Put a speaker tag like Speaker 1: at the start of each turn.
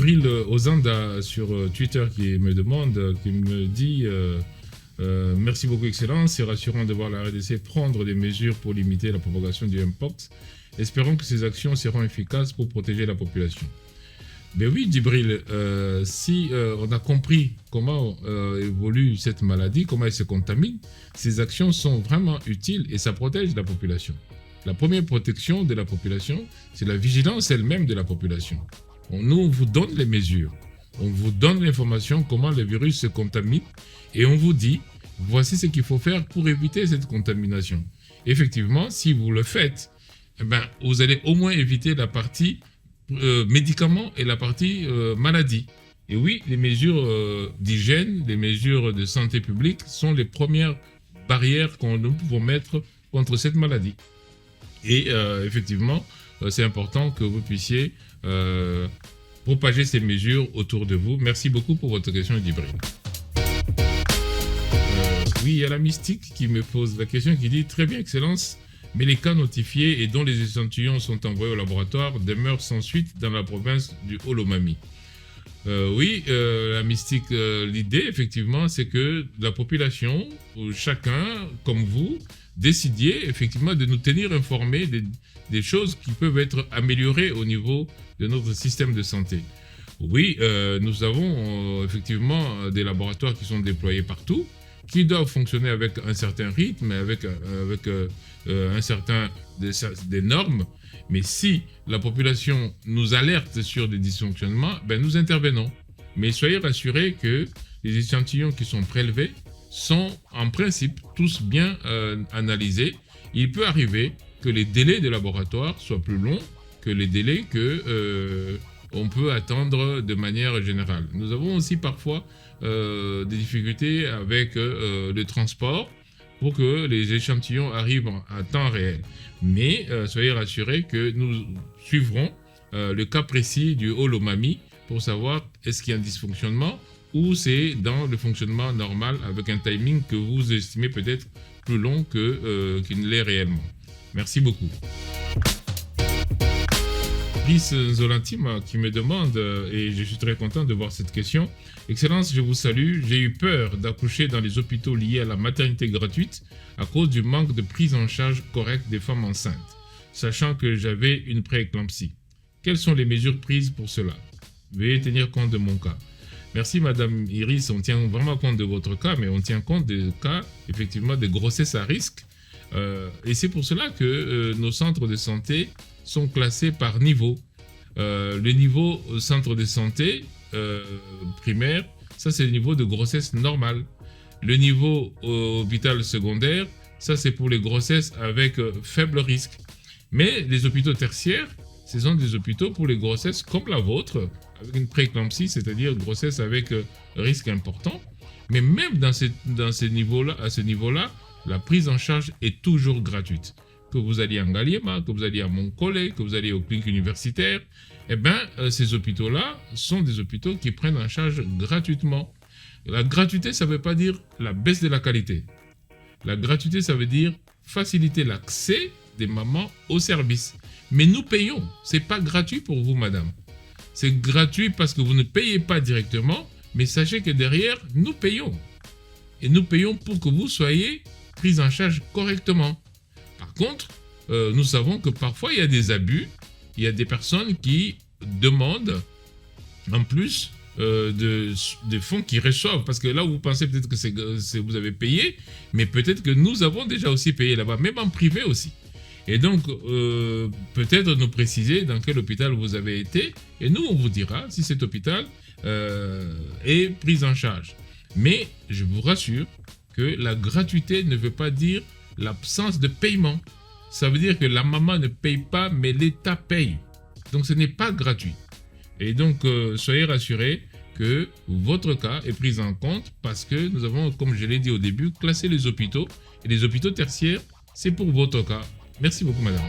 Speaker 1: Djibril Ozanda sur Twitter qui me demande, qui me dit merci beaucoup Excellence, c'est rassurant de voir la RDC prendre des mesures pour limiter la propagation du Mpox. Espérons que ces actions seront efficaces pour protéger la population. Ben oui, Djibril, si on a compris comment évolue cette maladie, comment elle se contamine, ces actions sont vraiment utiles et ça protège la population. La première protection de la population, c'est la vigilance elle-même de la population. Nous, on vous donne les mesures, on vous donne l'information comment le virus se contamine et on vous dit, voici ce qu'il faut faire pour éviter cette contamination. Effectivement, si vous le faites, eh ben, vous allez au moins éviter la partie médicaments et la partie maladie. Et oui, les mesures d'hygiène, les mesures de santé publique sont les premières barrières qu'on nous pouvons mettre contre cette maladie. Et effectivement, c'est important que vous puissiez propager ces mesures autour de vous. Merci beaucoup pour votre question, Djibril. Oui, il y a la mystique qui me pose la question, qui dit « Très bien, Excellence, mais les cas notifiés et dont les échantillons sont envoyés au laboratoire demeurent sans suite dans la province du Haut-Lomami. » Oui, la mystique, l'idée, effectivement, c'est que la population, chacun, comme vous, décidiez, effectivement, de nous tenir informés des choses qui peuvent être améliorées au niveau de notre système de santé. Oui, nous avons effectivement des laboratoires qui sont déployés partout, qui doivent fonctionner avec un certain rythme, avec un certain des normes. Mais si la population nous alerte sur des dysfonctionnements, ben nous intervenons. Mais soyez rassurés que les échantillons qui sont prélevés sont en principe tous bien analysés. Il peut arriver que les délais de laboratoire soient plus longs que les délais que on peut attendre de manière générale. Nous avons aussi parfois des difficultés avec le transport pour que les échantillons arrivent à temps réel. Mais soyez rassurés que nous suivrons le cas précis du Haut-Lomami pour savoir est-ce qu'il y a un dysfonctionnement ou c'est dans le fonctionnement normal avec un timing que vous estimez peut-être plus long qu'il ne l'est réellement. Merci beaucoup. Brice Zolantim qui me demande, et je suis très content de voir cette question. Excellence, je vous salue. J'ai eu peur d'accoucher dans les hôpitaux liés à la maternité gratuite à cause du manque de prise en charge correcte des femmes enceintes, sachant que j'avais une prééclampsie. Quelles sont les mesures prises pour cela? Veuillez tenir compte de mon cas. Merci Madame Iris, on tient vraiment compte de votre cas, mais on tient compte des cas, effectivement, de grossesse à risque. Et c'est pour cela que nos centres de santé sont classés par niveau. Le niveau au centre de santé primaire, ça c'est le niveau de grossesse normale. Le niveau au hôpital secondaire, ça c'est pour les grossesses avec faible risque. Mais les hôpitaux tertiaires, ce sont des hôpitaux pour les grossesses comme la vôtre, avec une prééclampsie, c'est-à-dire grossesse avec risque important. Mais même à ce niveau-là, la prise en charge est toujours gratuite. Que vous alliez en Ngaliema, que vous alliez à Montcollet, que vous alliez aux cliniques universitaires, eh bien, ces hôpitaux-là sont des hôpitaux qui prennent en charge gratuitement. La gratuité, ça ne veut pas dire la baisse de la qualité. La gratuité, ça veut dire faciliter l'accès des mamans au service. Mais nous payons. Ce n'est pas gratuit pour vous, madame. C'est gratuit parce que vous ne payez pas directement, mais sachez que derrière, nous payons. Et nous payons pour que vous soyez pris en charge correctement. Par contre, nous savons que parfois il y a des abus, il y a des personnes qui demandent en plus de fonds qu'ils reçoivent. Parce que là, vous pensez peut-être que vous avez payé, mais peut-être que nous avons déjà aussi payé là-bas, même en privé aussi. Et donc, peut-être nous préciser dans quel hôpital vous avez été, et nous, on vous dira si cet hôpital est pris en charge. Mais je vous rassure que la gratuité ne veut pas dire l'absence de paiement. Ça veut dire que la maman ne paye pas, mais l'État paye. Donc ce n'est pas gratuit. Et donc soyez rassurés que votre cas est pris en compte parce que nous avons, comme je l'ai dit au début, classé les hôpitaux. Et les hôpitaux tertiaires, c'est pour votre cas. Merci beaucoup, madame.